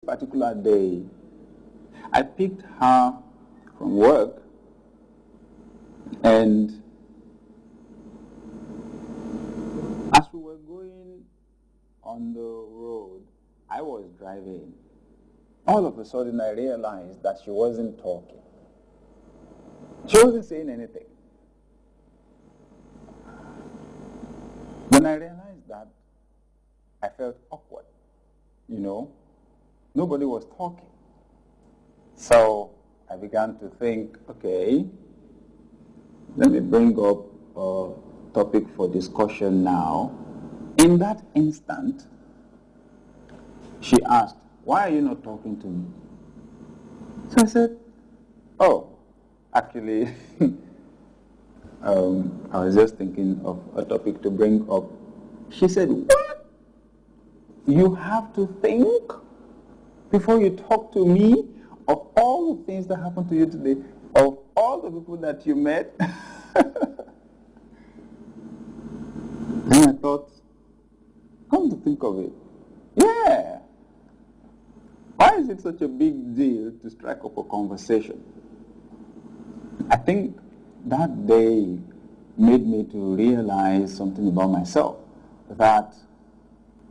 particular day, I picked her from work, and as we were going on the road, I was driving. All of a sudden I realized that she wasn't talking. She wasn't saying anything. When I realized that, I felt awkward, Nobody was talking. So I began to think, okay, let me bring up a topic for discussion now. In that instant, she asked, why are you not talking to me? So I said, oh, actually, I was just thinking of a topic to bring up. She said, what? You have to think before you talk to me of all the things that happened to you today, of all the people that you met? Then I thought, come to think of it, yeah. Why is it such a big deal to strike up a conversation? I think that day made me to realize something about myself, that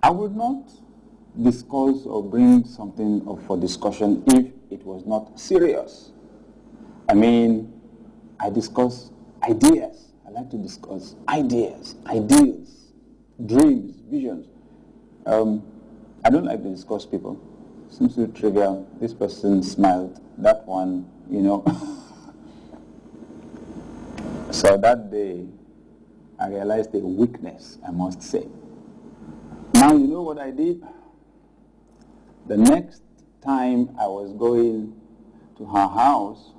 I would not discuss or bring something up for discussion if it was not serious. I mean, I discuss ideas. I like to discuss ideas, ideals, dreams, visions. I don't like to discuss people. Seems too trivial. This person smiled. That one, So that day, I realized a weakness, I must say. Now, you know what I did? The next time I was going to her house,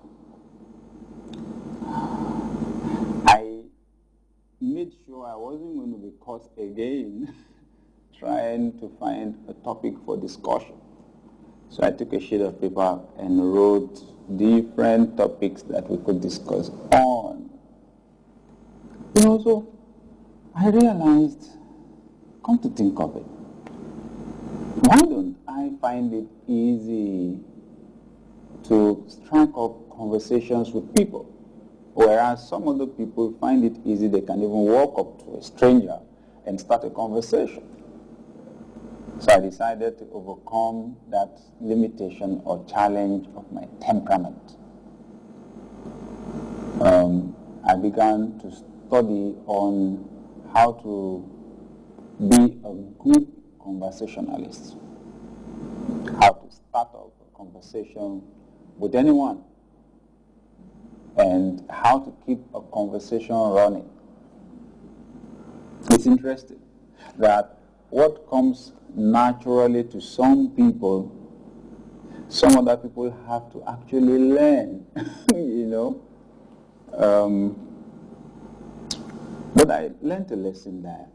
I made sure I wasn't going to be caught again trying to find a topic for discussion. So I took a sheet of paper and wrote different topics that we could discuss on. So I realized, come to think of it, why don't I find it easy to strike up conversations with people, whereas some other people find it easy, they can even walk up to a stranger and start a conversation. So I decided to overcome that limitation or challenge of my temperament. I began to study on how to be a good conversationalist, how to start up a conversation with anyone, and how to keep a conversation running. It's interesting that what comes naturally to some people, some other people have to actually learn, But I learned a lesson there.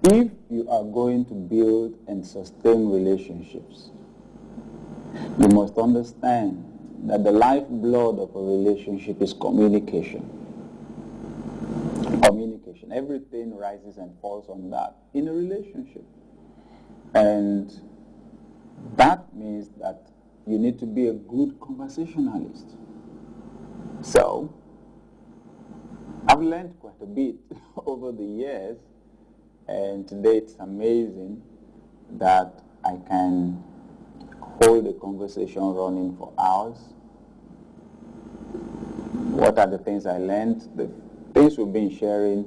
If you are going to build and sustain relationships, you must understand that the lifeblood of a relationship is communication. Communication. Everything rises and falls on that in a relationship. And that means that you need to be a good conversationalist. So, I've learned quite a bit over the years, and today it's amazing that I can hold a conversation running for hours. What are the things I learned? The things we've been sharing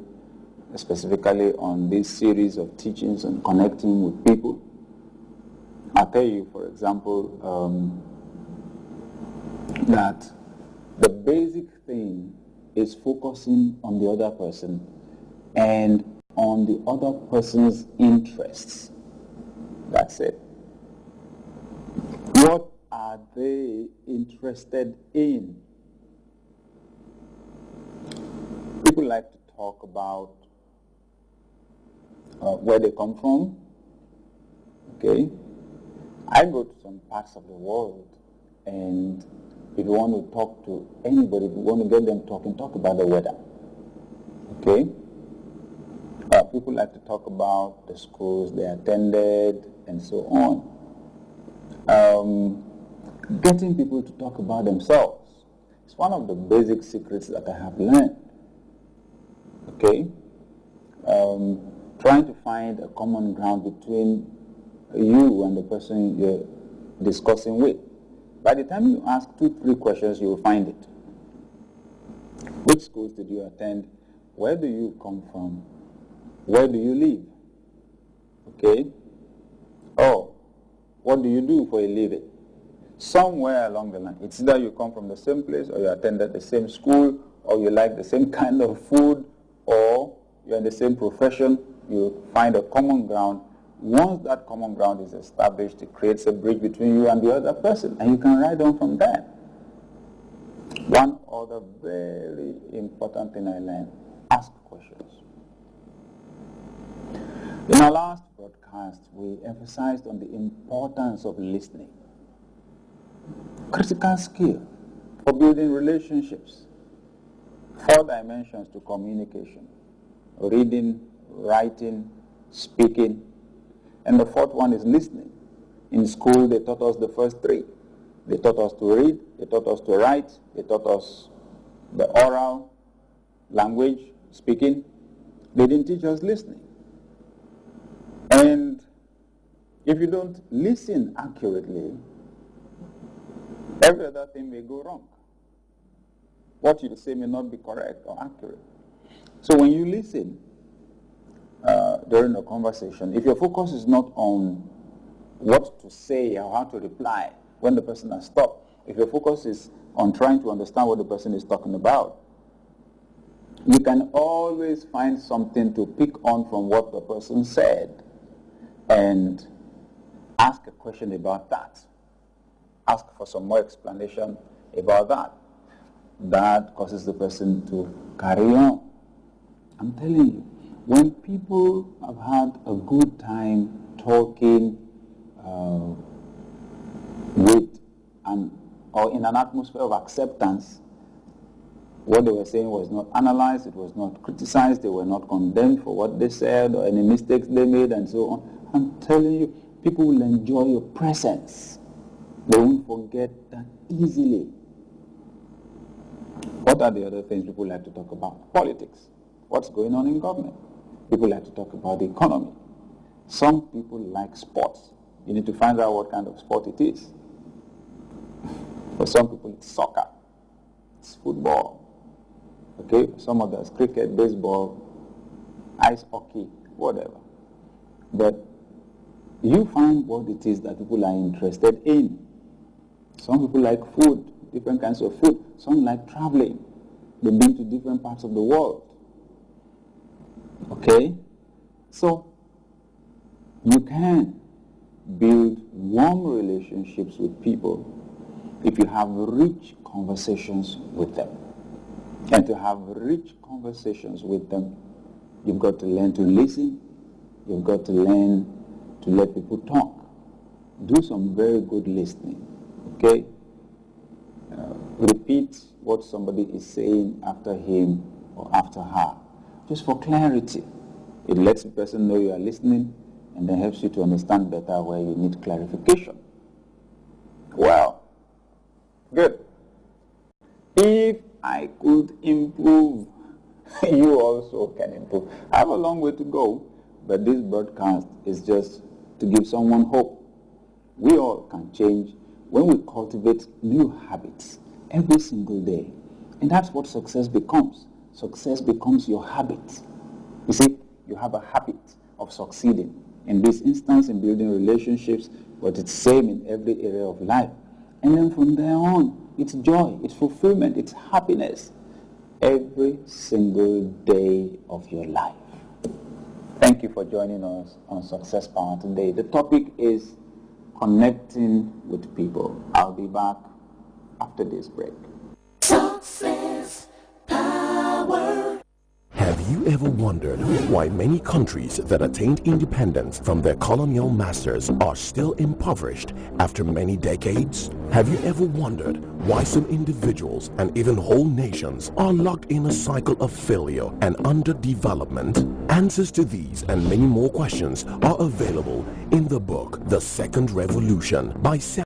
specifically on this series of teachings on connecting with people. I'll tell you, for example, that the basic thing is focusing on the other person and on the other person's interests. That's it. What are they interested in? People like to talk about where they come from. Okay? I go to some parts of the world, and if you want to talk to anybody, if you want to get them talking, talk about the weather. Okay? People like to talk about the schools they attended and so on. Getting people to talk about themselves. It's one of the basic secrets that I have learned. Okay? Trying to find a common ground between you and the person you're discussing with. By the time you ask 2-3 questions, you will find it. Which schools did you attend? Where do you come from? Where do you live? Okay? Oh, what do you do for a living? Somewhere along the line, it's either you come from the same place, or you attended the same school, or you like the same kind of food, or you're in the same profession. You find a common ground. Once that common ground is established, it creates a bridge between you and the other person, and you can ride on from there. One other very important thing I learned: ask questions. In our last broadcast, we emphasized on the importance of listening. Critical skill for building relationships. 4 dimensions to communication: reading, writing, speaking. And the 4th one is listening. In school, they taught us the first 3. They taught us to read, they taught us to write, they taught us the oral language, speaking. They didn't teach us listening. And if you don't listen accurately, every other thing may go wrong. What you say may not be correct or accurate. So when you listen during a conversation, if your focus is not on what to say or how to reply when the person has stopped, if your focus is on trying to understand what the person is talking about, you can always find something to pick on from what the person said and ask a question about that. Ask for some more explanation about that. That causes the person to carry on. I'm telling you, when people have had a good time talking with or in an atmosphere of acceptance, what they were saying was not analyzed, it was not criticized, they were not condemned for what they said or any mistakes they made and so on. I'm telling you, people will enjoy your presence. They won't forget that easily. What are the other things people like to talk about? Politics. What's going on in government? People like to talk about the economy. Some people like sports. You need to find out what kind of sport it is. For some people, it's soccer. It's football. Okay? For some others, cricket, baseball, ice hockey, whatever. But you find what it is that people are interested in. Some people like food, different kinds of food. Some like traveling. They've been to different parts of the world. Okay? So, you can build warm relationships with people if you have rich conversations with them. And to have rich conversations with them, you've got to learn to listen. You've got to learn to let people talk. Do some very good listening. Okay? Repeat what somebody is saying after him or after her, just for clarity. It lets the person know you are listening and then helps you to understand better where you need clarification. Well, good. If I could improve, you also can improve. I have a long way to go, but this broadcast is just to give someone hope. We all can change when we cultivate new habits every single day. And that's what success becomes. Success becomes your habit. You see, you have a habit of succeeding. In this instance, in building relationships, but it's the same in every area of life. And then from there on, it's joy, it's fulfillment, it's happiness every single day of your life. Thank you for joining us on Success Power today. The topic is connecting with people. I'll be back after this break. Success Power. Have you ever wondered why many countries that attained independence from their colonial masters are still impoverished after many decades? Have you ever wondered why some individuals and even whole nations are locked in a cycle of failure and underdevelopment? Answers to these and many more questions are available in the book The Second Revolution by